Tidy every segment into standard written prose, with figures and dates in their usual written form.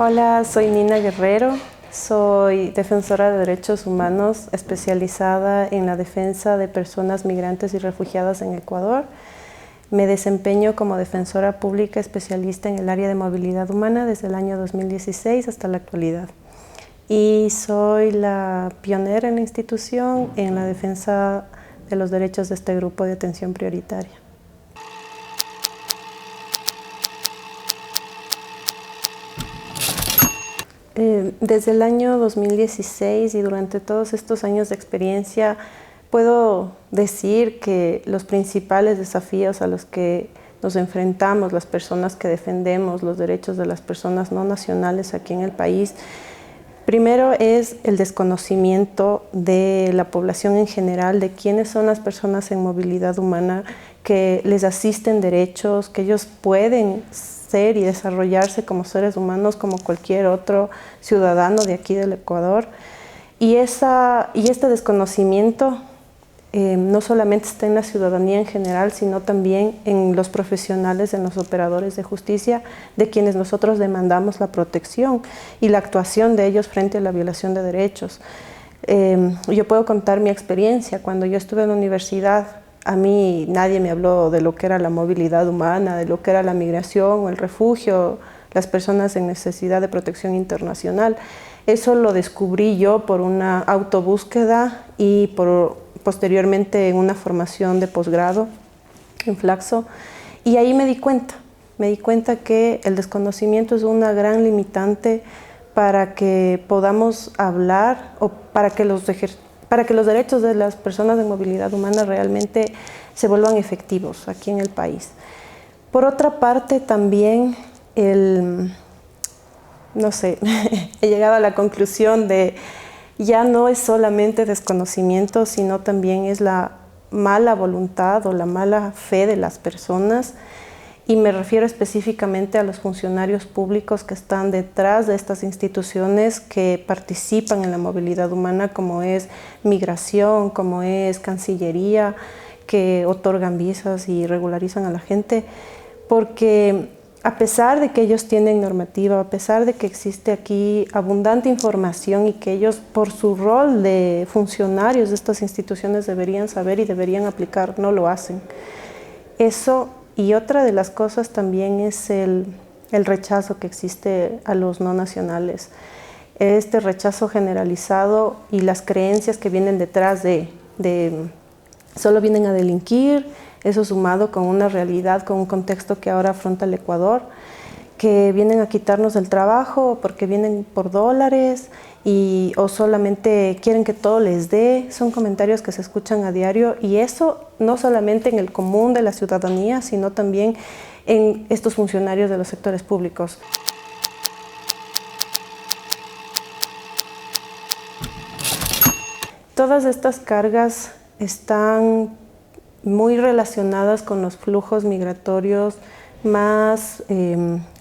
Hola, soy Nina Guerrero, soy defensora de derechos humanos especializada en la defensa de personas migrantes y refugiadas en Ecuador. Me desempeño como defensora pública especialista en el área de movilidad humana desde el año 2016 hasta la actualidad. Y soy la pionera en la institución en la defensa de los derechos de este grupo de atención prioritaria. Desde el año 2016 y durante todos estos años de experiencia, puedo decir que los principales desafíos a los que nos enfrentamos las personas que defendemos los derechos de las personas no nacionales aquí en el país, primero es el desconocimiento de la población en general, de quiénes son las personas en movilidad humana que les asisten derechos, que ellos pueden ser y desarrollarse como seres humanos como cualquier otro ciudadano de aquí del Ecuador. Y este desconocimiento no solamente está en la ciudadanía en general, sino también en los profesionales, en los operadores de justicia, de quienes nosotros demandamos la protección y la actuación de ellos frente a la violación de derechos. Yo puedo contar mi experiencia. Cuando yo estuve en la universidad, a mí nadie me habló de lo que era la movilidad humana, de lo que era la migración o el refugio, las personas en necesidad de protección internacional. Eso lo descubrí yo por una autobúsqueda y posteriormente en una formación de posgrado en Flaxo. Y ahí me di cuenta que el desconocimiento es una gran limitante para que podamos hablar o para que los derechos de las personas de movilidad humana realmente se vuelvan efectivos aquí en el país. Por otra parte, también no sé, he llegado a la conclusión de ya no es solamente desconocimiento, sino también es la mala voluntad o la mala fe de las personas. Y me refiero específicamente a los funcionarios públicos que están detrás de estas instituciones que participan en la movilidad humana, como es Migración, como es Cancillería, que otorgan visas y regularizan a la gente, porque a pesar de que ellos tienen normativa, a pesar de que existe aquí abundante información y que ellos por su rol de funcionarios de estas instituciones deberían saber y deberían aplicar, no lo hacen. Eso. Y otra de las cosas también es el rechazo que existe a los no nacionales. Este rechazo generalizado y las creencias que vienen detrás de solo vienen a delinquir, eso sumado con una realidad, con un contexto que ahora afronta el Ecuador, que vienen a quitarnos el trabajo porque vienen por dólares o solamente quieren que todo les dé. Son comentarios que se escuchan a diario y eso no solamente en el común de la ciudadanía, sino también en estos funcionarios de los sectores públicos. Todas estas cargas están muy relacionadas con los flujos migratorios más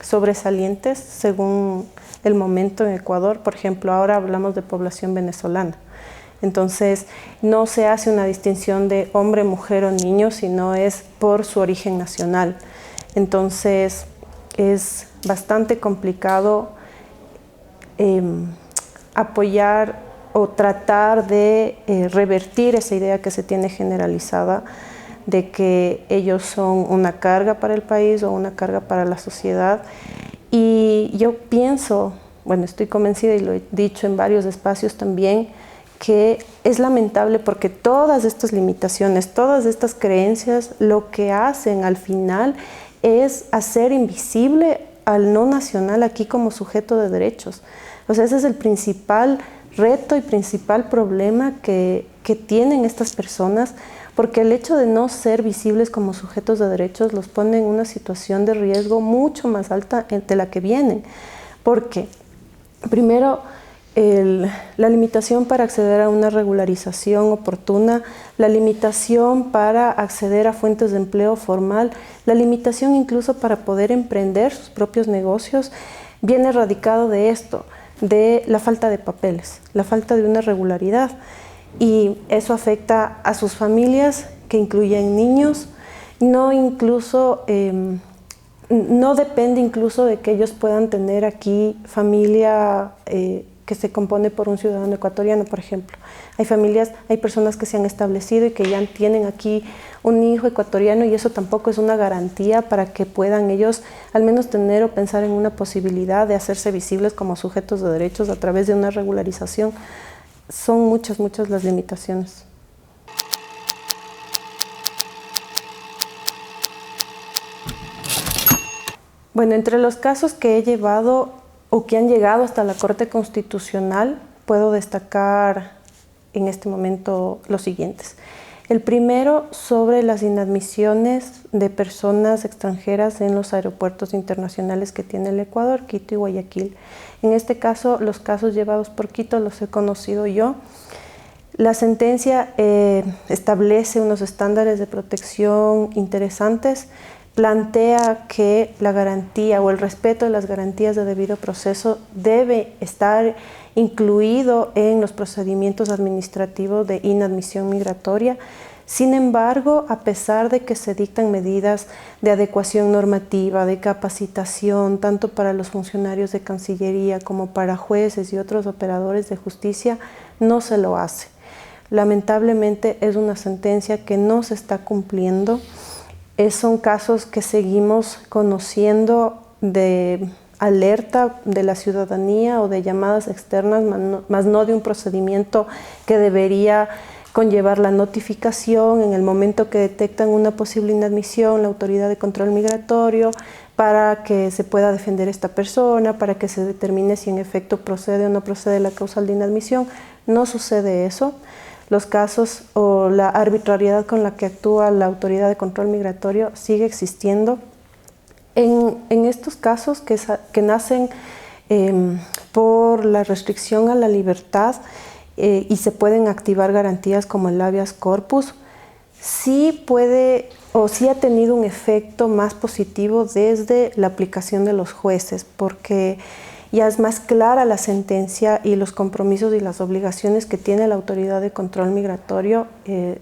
sobresalientes según el momento en Ecuador. Por ejemplo, ahora hablamos de población venezolana. Entonces, no se hace una distinción de hombre, mujer o niño, sino es por su origen nacional. Entonces, es bastante complicado apoyar o tratar de revertir esa idea que se tiene generalizada de que ellos son una carga para el país o una carga para la sociedad. Y yo pienso, bueno, estoy convencida y lo he dicho en varios espacios también, que es lamentable porque todas estas limitaciones, todas estas creencias, lo que hacen al final es hacer invisible al no nacional aquí como sujeto de derechos. O sea, ese es el principal reto y principal problema que tienen estas personas, porque el hecho de no ser visibles como sujetos de derechos los pone en una situación de riesgo mucho más alta de la que vienen. Porque, primero, la limitación para acceder a una regularización oportuna, la limitación para acceder a fuentes de empleo formal, la limitación incluso para poder emprender sus propios negocios, viene radicado de esto, de la falta de papeles, la falta de una regularidad. Y eso afecta a sus familias, que incluyen niños, no incluso no depende incluso de que ellos puedan tener aquí familia que se compone por un ciudadano ecuatoriano, por ejemplo. Hay personas que se han establecido y que ya tienen aquí un hijo ecuatoriano, y eso tampoco es una garantía para que puedan ellos al menos tener o pensar en una posibilidad de hacerse visibles como sujetos de derechos a través de una regularización. Son muchas las limitaciones. Bueno, entre los casos que he llevado o que han llegado hasta la Corte Constitucional, puedo destacar en este momento los siguientes. El primero, sobre las inadmisiones de personas extranjeras en los aeropuertos internacionales que tiene el Ecuador, Quito y Guayaquil. En este caso, los casos llevados por Quito los he conocido yo. La sentencia establece unos estándares de protección interesantes, plantea que la garantía o el respeto de las garantías de debido proceso debe estar incluido en los procedimientos administrativos de inadmisión migratoria. Sin embargo, a pesar de que se dictan medidas de adecuación normativa, de capacitación, tanto para los funcionarios de Cancillería como para jueces y otros operadores de justicia, no se lo hace. Lamentablemente es una sentencia que no se está cumpliendo. Son casos que seguimos conociendo de alerta de la ciudadanía o de llamadas externas, más no de un procedimiento que debería conllevar la notificación en el momento que detectan una posible inadmisión, la autoridad de control migratorio, para que se pueda defender esta persona, para que se determine si en efecto procede o no procede la causal de inadmisión. No sucede eso. Los casos o la arbitrariedad con la que actúa la autoridad de control migratorio sigue existiendo. En estos casos que nacen por la restricción a la libertad y se pueden activar garantías como el habeas corpus, sí puede o sí ha tenido un efecto más positivo desde la aplicación de los jueces, porque ya es más clara la sentencia y los compromisos y las obligaciones que tiene la autoridad de control migratorio,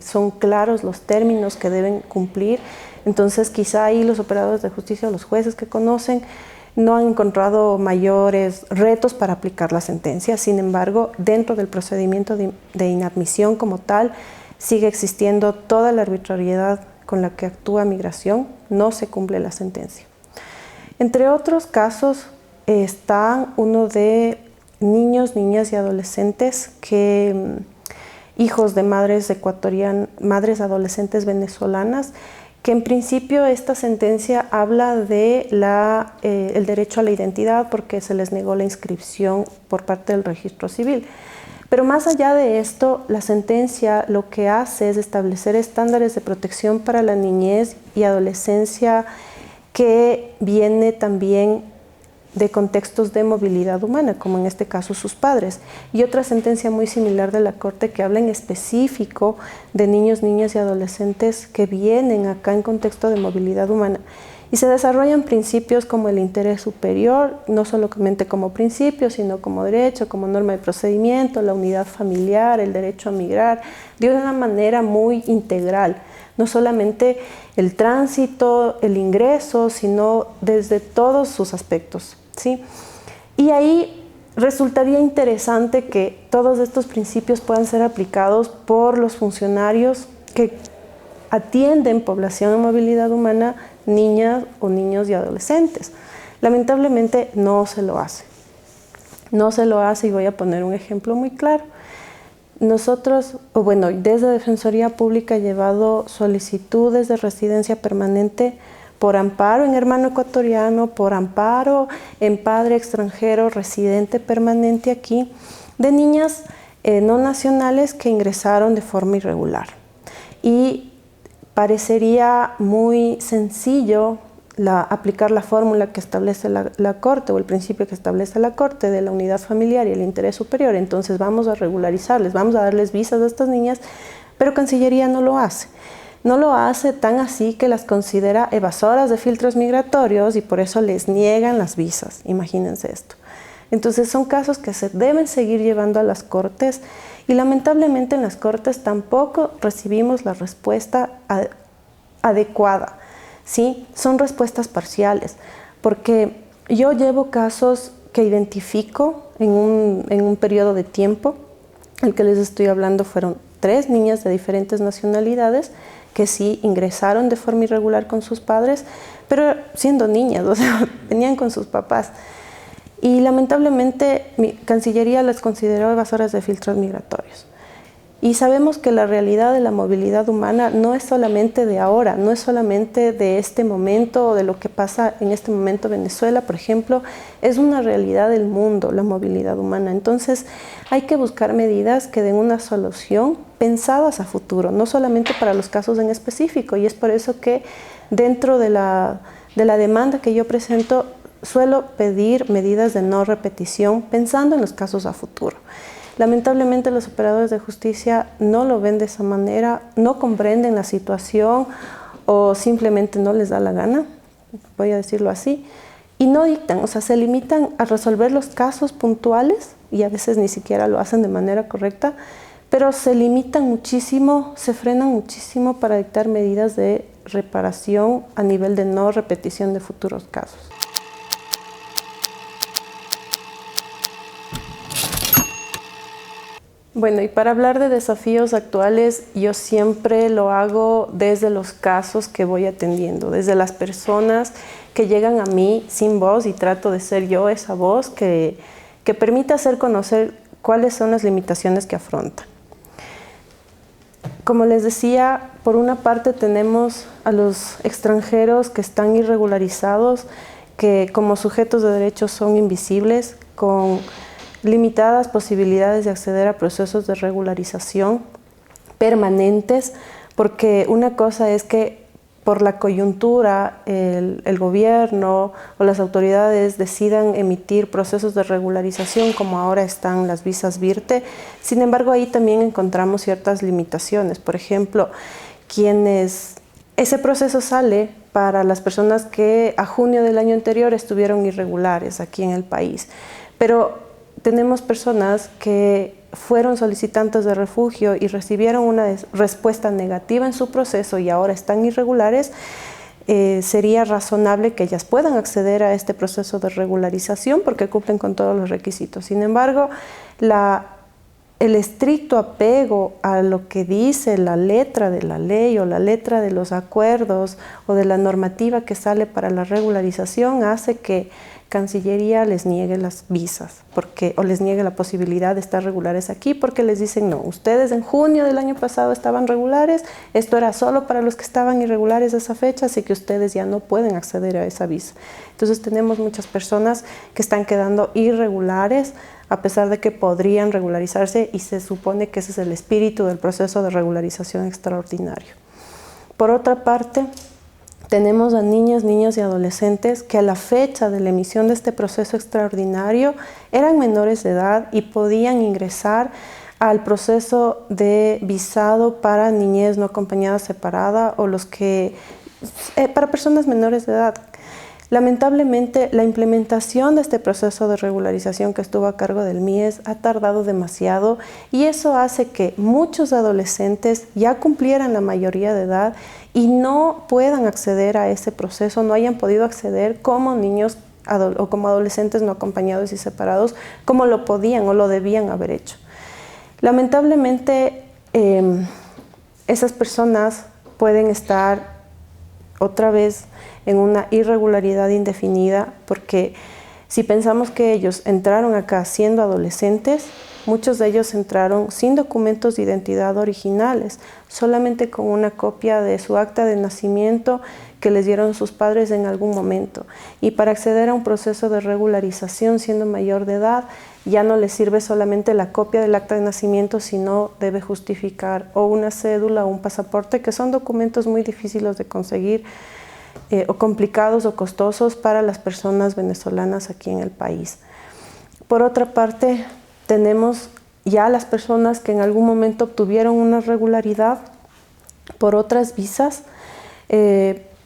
son claros los términos que deben cumplir. Entonces quizá ahí los operadores de justicia o los jueces que conocen no han encontrado mayores retos para aplicar la sentencia. Sin embargo, dentro del procedimiento de inadmisión como tal, sigue existiendo toda la arbitrariedad con la que actúa migración, no se cumple la sentencia. Entre otros casos, están uno de niños, niñas y adolescentes hijos de madres adolescentes venezolanas, que en principio esta sentencia habla de el derecho a la identidad porque se les negó la inscripción por parte del registro civil. Pero más allá de esto, la sentencia lo que hace es establecer estándares de protección para la niñez y adolescencia que viene también de contextos de movilidad humana, como en este caso sus padres. Y otra sentencia muy similar de la Corte que habla en específico de niños, niñas y adolescentes que vienen acá en contexto de movilidad humana. Y se desarrollan principios como el interés superior, no solamente como principio, sino como derecho, como norma de procedimiento, la unidad familiar, el derecho a migrar, de una manera muy integral. No solamente el tránsito, el ingreso, sino desde todos sus aspectos, ¿sí? Y ahí resultaría interesante que todos estos principios puedan ser aplicados por los funcionarios que atienden población en movilidad humana, niñas o niños y adolescentes. Lamentablemente no se lo hace. No se lo hace y voy a poner un ejemplo muy claro. Nosotros, desde Defensoría Pública he llevado solicitudes de residencia permanente por amparo en hermano ecuatoriano, por amparo en padre extranjero residente permanente aquí, de niñas no nacionales que ingresaron de forma irregular. Y parecería muy sencillo aplicar la fórmula que establece la Corte o el principio que establece la Corte de la unidad familiar y el interés superior. Entonces vamos a regularizarles, vamos a darles visas a estas niñas, pero Cancillería no lo hace. No lo hace tan así que las considera evasoras de filtros migratorios y por eso les niegan las visas. Imagínense esto. Entonces son casos que se deben seguir llevando a las Cortes y lamentablemente en las Cortes tampoco recibimos la respuesta adecuada. ¿sí? Son respuestas parciales, porque yo llevo casos que identifico en un periodo de tiempo. El que les estoy hablando fueron 3 niñas de diferentes nacionalidades que sí ingresaron de forma irregular con sus padres, pero siendo niñas, o sea, venían con sus papás. Y lamentablemente mi Cancillería las consideró evasoras de filtros migratorios. Y sabemos que la realidad de la movilidad humana no es solamente de ahora, no es solamente de este momento o de lo que pasa en este momento en Venezuela, por ejemplo, es una realidad del mundo, la movilidad humana. Entonces hay que buscar medidas que den una solución pensadas a futuro, no solamente para los casos en específico. Y es por eso que dentro de la demanda que yo presento, suelo pedir medidas de no repetición pensando en los casos a futuro. Lamentablemente los operadores de justicia no lo ven de esa manera, no comprenden la situación o simplemente no les da la gana, voy a decirlo así, y no dictan, o sea, se limitan a resolver los casos puntuales y a veces ni siquiera lo hacen de manera correcta, pero se limitan muchísimo, se frenan muchísimo para dictar medidas de reparación a nivel de no repetición de futuros casos. Bueno, y para hablar de desafíos actuales, yo siempre lo hago desde los casos que voy atendiendo, desde las personas que llegan a mí sin voz, y trato de ser yo esa voz que permita hacer conocer cuáles son las limitaciones que afrontan. Como les decía, por una parte tenemos a los extranjeros que están irregularizados, que como sujetos de derechos son invisibles, con limitadas posibilidades de acceder a procesos de regularización permanentes, porque una cosa es que por la coyuntura el gobierno o las autoridades decidan emitir procesos de regularización, como ahora están las visas VIRTE. Sin embargo, ahí también encontramos ciertas limitaciones. Por ejemplo, ese proceso sale para las personas que a junio del año anterior estuvieron irregulares aquí en el país, pero tenemos personas que fueron solicitantes de refugio y recibieron una respuesta negativa en su proceso y ahora están irregulares. Sería razonable que ellas puedan acceder a este proceso de regularización porque cumplen con todos los requisitos. Sin embargo, el estricto apego a lo que dice la letra de la ley o la letra de los acuerdos o de la normativa que sale para la regularización hace que Cancillería les niegue las visas o les niegue la posibilidad de estar regulares aquí, porque les dicen: no, ustedes en junio del año pasado estaban regulares, esto era solo para los que estaban irregulares a esa fecha, así que ustedes ya no pueden acceder a esa visa. Entonces tenemos muchas personas que están quedando irregulares a pesar de que podrían regularizarse, y se supone que ese es el espíritu del proceso de regularización extraordinario. Por otra parte, tenemos a niñas, niños y adolescentes que a la fecha de la emisión de este proceso extraordinario eran menores de edad y podían ingresar al proceso de visado para niñez no acompañada separada o para personas menores de edad. Lamentablemente, la implementación de este proceso de regularización que estuvo a cargo del MIES ha tardado demasiado, y eso hace que muchos adolescentes ya cumplieran la mayoría de edad y no puedan acceder a ese proceso, no hayan podido acceder como niños o como adolescentes no acompañados y separados, como lo podían o lo debían haber hecho. Lamentablemente, esas personas pueden estar otra vez en una irregularidad indefinida, porque si pensamos que ellos entraron acá siendo adolescentes, muchos de ellos entraron sin documentos de identidad originales, solamente con una copia de su acta de nacimiento que les dieron sus padres en algún momento. Y para acceder a un proceso de regularización siendo mayor de edad, ya no les sirve solamente la copia del acta de nacimiento, sino debe justificar o una cédula o un pasaporte, que son documentos muy difíciles de conseguir, o complicados o costosos para las personas venezolanas aquí en el país. Por otra parte, tenemos ya las personas que en algún momento obtuvieron una regularidad por otras visas,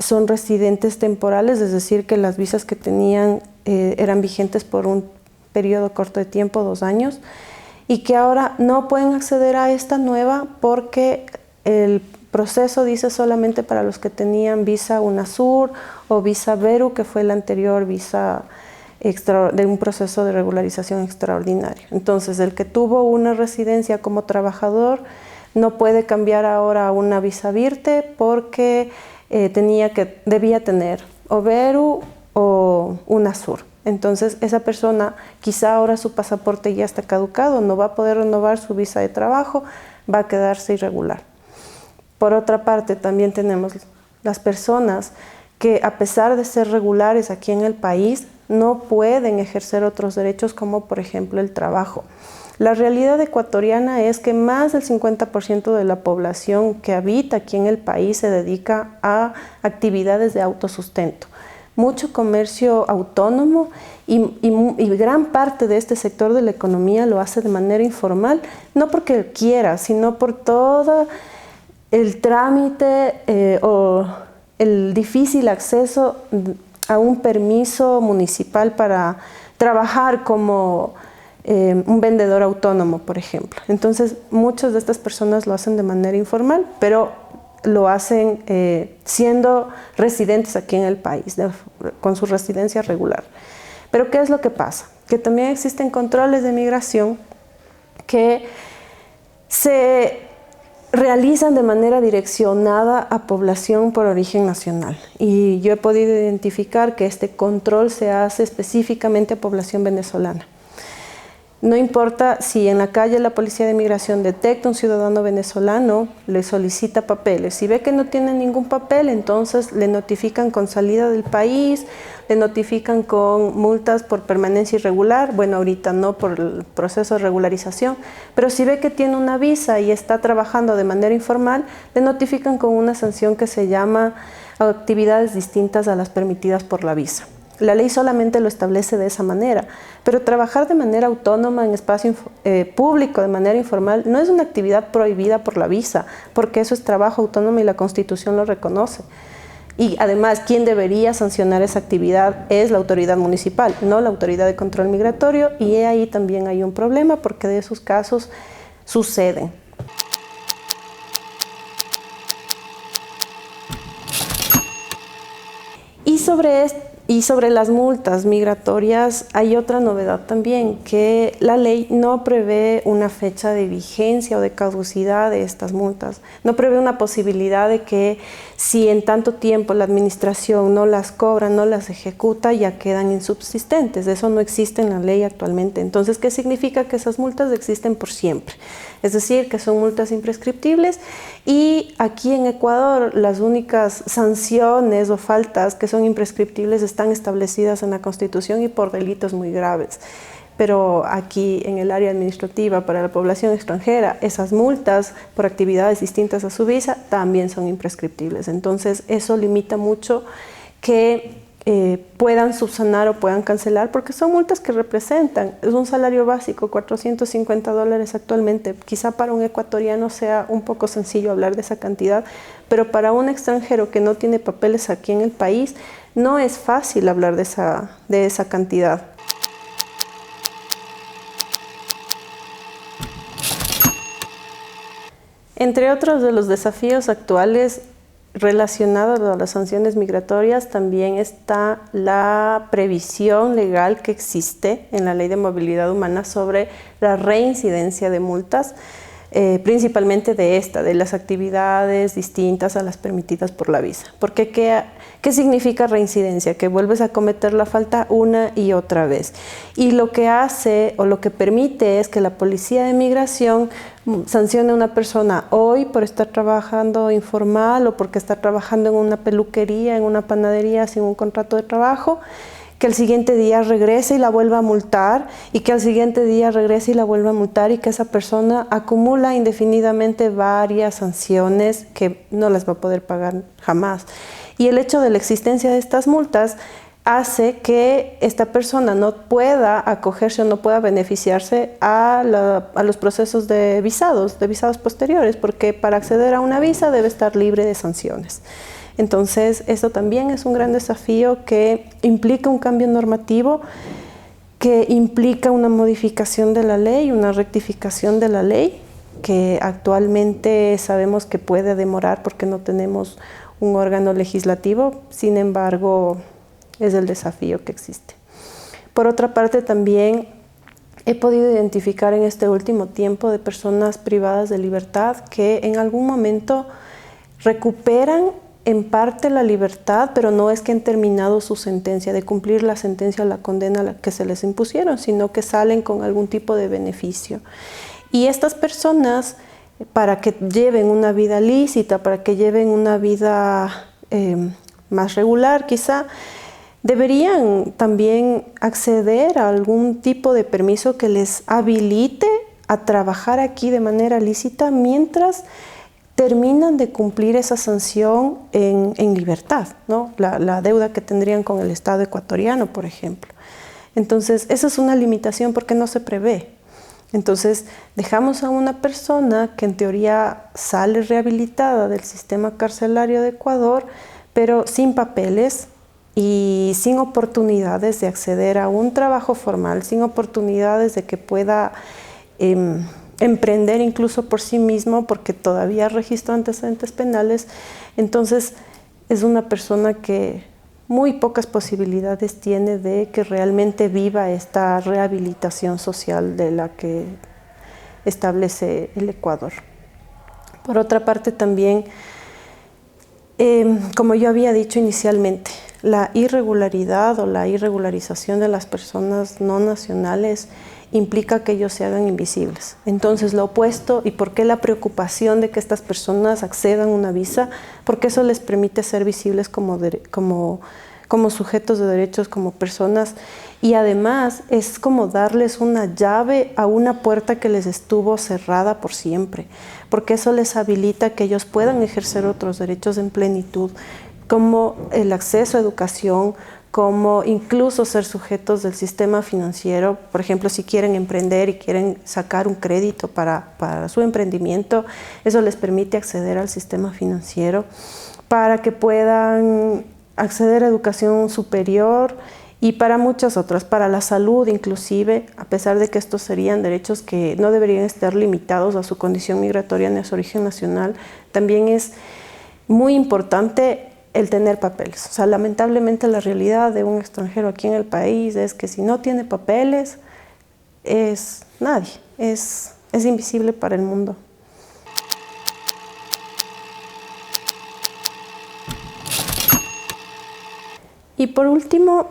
son residentes temporales, es decir, que las visas que tenían eran vigentes por un periodo corto de tiempo, 2 años, y que ahora no pueden acceder a esta nueva porque el proceso dice solamente para los que tenían visa UNASUR o visa Beru, que fue el anterior visa de un proceso de regularización extraordinario. Entonces, el que tuvo una residencia como trabajador no puede cambiar ahora a una visa Virte porque debía tener o Beru o UNASUR. Entonces, esa persona, quizá ahora su pasaporte ya está caducado, no va a poder renovar su visa de trabajo, va a quedarse irregular. Por otra parte, también tenemos las personas que, a pesar de ser regulares aquí en el país, no pueden ejercer otros derechos como, por ejemplo, el trabajo. La realidad ecuatoriana es que más del 50% de la población que habita aquí en el país se dedica a actividades de autosustento. Mucho comercio autónomo y gran parte de este sector de la economía lo hace de manera informal, no porque quiera, sino por todo el trámite o el difícil acceso a un permiso municipal para trabajar como un vendedor autónomo, por ejemplo. Entonces, muchas de estas personas lo hacen de manera informal, pero lo hacen siendo residentes aquí en el país, con su residencia regular. Pero ¿qué es lo que pasa? Que también existen controles de migración que se realizan de manera direccionada a población por origen nacional. Y yo he podido identificar que este control se hace específicamente a población venezolana. No importa si en la calle la Policía de Migración detecta un ciudadano venezolano, le solicita papeles. Si ve que no tiene ningún papel, entonces le notifican con salida del país, le notifican con multas por permanencia irregular. Bueno, ahorita no por el proceso de regularización, pero si ve que tiene una visa y está trabajando de manera informal, le notifican con una sanción que se llama actividades distintas a las permitidas por la visa. La ley solamente lo establece de esa manera, pero trabajar de manera autónoma en espacio público, de manera informal, no es una actividad prohibida por la visa, porque eso es trabajo autónomo y la Constitución lo reconoce. Y además, quien debería sancionar esa actividad es la autoridad municipal, no la autoridad de control migratorio, y ahí también hay un problema porque de esos casos suceden. Y sobre las multas migratorias hay otra novedad también, que la ley no prevé una fecha de vigencia o de caducidad de estas multas. No prevé una posibilidad de que si en tanto tiempo la administración no las cobra, no las ejecuta, ya quedan insubsistentes. Eso no existe en la ley actualmente. Entonces, ¿qué significa? Que esas multas existen por siempre. Es decir, que son multas imprescriptibles, y aquí en Ecuador las únicas sanciones o faltas que son imprescriptibles están establecidas en la Constitución y por delitos muy graves. Pero aquí en el área administrativa para la población extranjera, esas multas por actividades distintas a su visa también son imprescriptibles. Entonces eso limita mucho que puedan subsanar o puedan cancelar, porque son multas que representan, es un salario básico, $450 actualmente. Quizá para un ecuatoriano sea un poco sencillo hablar de esa cantidad, pero para un extranjero que no tiene papeles aquí en el país, no es fácil hablar de esa cantidad. Entre otros de los desafíos actuales relacionados a las sanciones migratorias, también está la previsión legal que existe en la Ley de Movilidad Humana sobre la reincidencia de multas, principalmente de las actividades distintas a las permitidas por la visa. Porque ¿qué significa reincidencia? Que vuelves a cometer la falta una y otra vez. Y lo que hace o lo que permite es que la Policía de Migración sancione a una persona hoy por estar trabajando informal o porque está trabajando en una peluquería, en una panadería sin un contrato de trabajo, que al siguiente día regrese y la vuelva a multar, y que al siguiente día regrese y la vuelva a multar, y que esa persona acumula indefinidamente varias sanciones que no las va a poder pagar jamás. Y el hecho de la existencia de estas multas hace que esta persona no pueda acogerse o no pueda beneficiarse a los procesos de visados posteriores, porque para acceder a una visa debe estar libre de sanciones. Entonces, esto también es un gran desafío que implica un cambio normativo, que implica una modificación de la ley, una rectificación de la ley, que actualmente sabemos que puede demorar porque no tenemos un órgano legislativo, sin embargo, es el desafío que existe. Por otra parte, también he podido identificar en este último tiempo de personas privadas de libertad que en algún momento recuperan en parte la libertad, pero no es que han terminado su sentencia, de cumplir la sentencia o la condena que se les impusieron, sino que salen con algún tipo de beneficio. Y estas personas, para que lleven una vida lícita, para que lleven una vida más regular quizá, deberían también acceder a algún tipo de permiso que les habilite a trabajar aquí de manera lícita mientras terminan de cumplir esa sanción en libertad, ¿no? La deuda que tendrían con el Estado ecuatoriano, por ejemplo. Entonces, esa es una limitación porque no se prevé. Entonces, dejamos a una persona que en teoría sale rehabilitada del sistema carcelario de Ecuador, pero sin papeles y sin oportunidades de acceder a un trabajo formal, sin oportunidades de que pueda emprender incluso por sí mismo, porque todavía registró antecedentes penales. Entonces, es una persona que muy pocas posibilidades tiene de que realmente viva esta rehabilitación social de la que establece el Ecuador. Por otra parte, también, como yo había dicho inicialmente, la irregularidad o la irregularización de las personas no nacionales implica que ellos se hagan invisibles. Entonces, lo opuesto, ¿y por qué la preocupación de que estas personas accedan a una visa? Porque eso les permite ser visibles como sujetos de derechos, como personas, y además es como darles una llave a una puerta que les estuvo cerrada por siempre, porque eso les habilita que ellos puedan ejercer otros derechos en plenitud, como el acceso a educación, como incluso ser sujetos del sistema financiero. Por ejemplo, si quieren emprender y quieren sacar un crédito para su emprendimiento, eso les permite acceder al sistema financiero para que puedan acceder a educación superior y para muchas otras, para la salud inclusive, a pesar de que estos serían derechos que no deberían estar limitados a su condición migratoria ni a su origen nacional. También es muy importante el tener papeles. O sea, lamentablemente la realidad de un extranjero aquí en el país es que si no tiene papeles, es nadie, es invisible para el mundo. Y por último,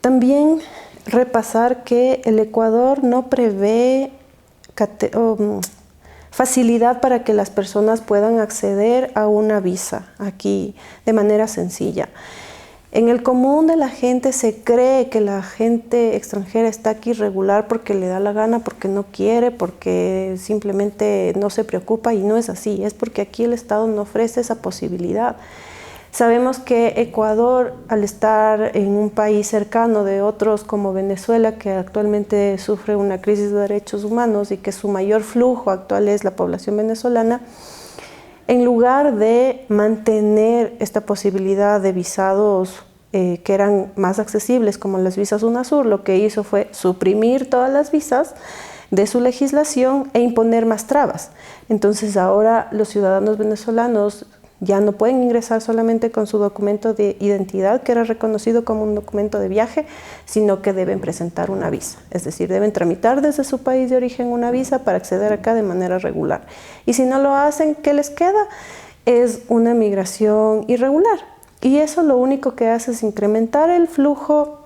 también repasar que el Ecuador no prevé facilidad para que las personas puedan acceder a una visa aquí de manera sencilla. En el común de la gente se cree que la gente extranjera está aquí irregular porque le da la gana, porque no quiere, porque simplemente no se preocupa, y no es así, es porque aquí el Estado no ofrece esa posibilidad. Sabemos que Ecuador, al estar en un país cercano de otros como Venezuela, que actualmente sufre una crisis de derechos humanos y que su mayor flujo actual es la población venezolana, en lugar de mantener esta posibilidad de visados que eran más accesibles, como las visas UNASUR, lo que hizo fue suprimir todas las visas de su legislación e imponer más trabas. Entonces ahora los ciudadanos venezolanos ya no pueden ingresar solamente con su documento de identidad, que era reconocido como un documento de viaje, sino que deben presentar una visa. Es decir, deben tramitar desde su país de origen una visa para acceder acá de manera regular. Y si no lo hacen, ¿qué les queda? Es una migración irregular. Y eso lo único que hace es incrementar el flujo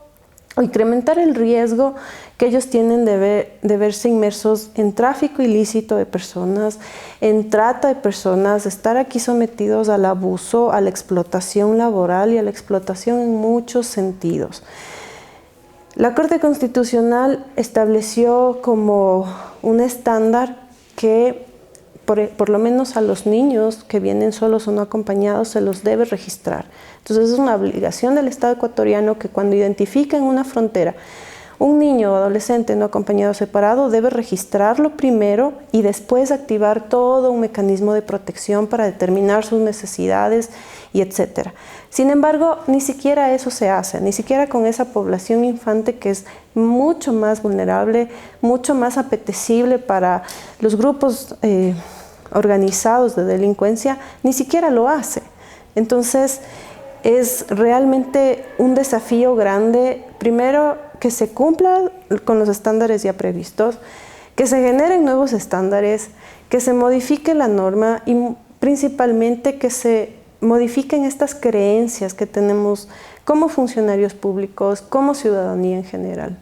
o incrementar el riesgo que ellos tienen de verse inmersos en tráfico ilícito de personas, en trata de personas, de estar aquí sometidos al abuso, a la explotación laboral y a la explotación en muchos sentidos. La Corte Constitucional estableció como un estándar que por lo menos a los niños que vienen solos o no acompañados se los debe registrar. Entonces es una obligación del Estado ecuatoriano que cuando identifica en una frontera un niño o adolescente no acompañado o separado, debe registrarlo primero y después activar todo un mecanismo de protección para determinar sus necesidades y etcétera. Sin embargo, ni siquiera eso se hace, ni siquiera con esa población infante que es mucho más vulnerable, mucho más apetecible para los grupos organizados de delincuencia, ni siquiera lo hace. Entonces, es realmente un desafío grande, primero, que se cumpla con los estándares ya previstos, que se generen nuevos estándares, que se modifique la norma y principalmente que se modifiquen estas creencias que tenemos como funcionarios públicos, como ciudadanía en general.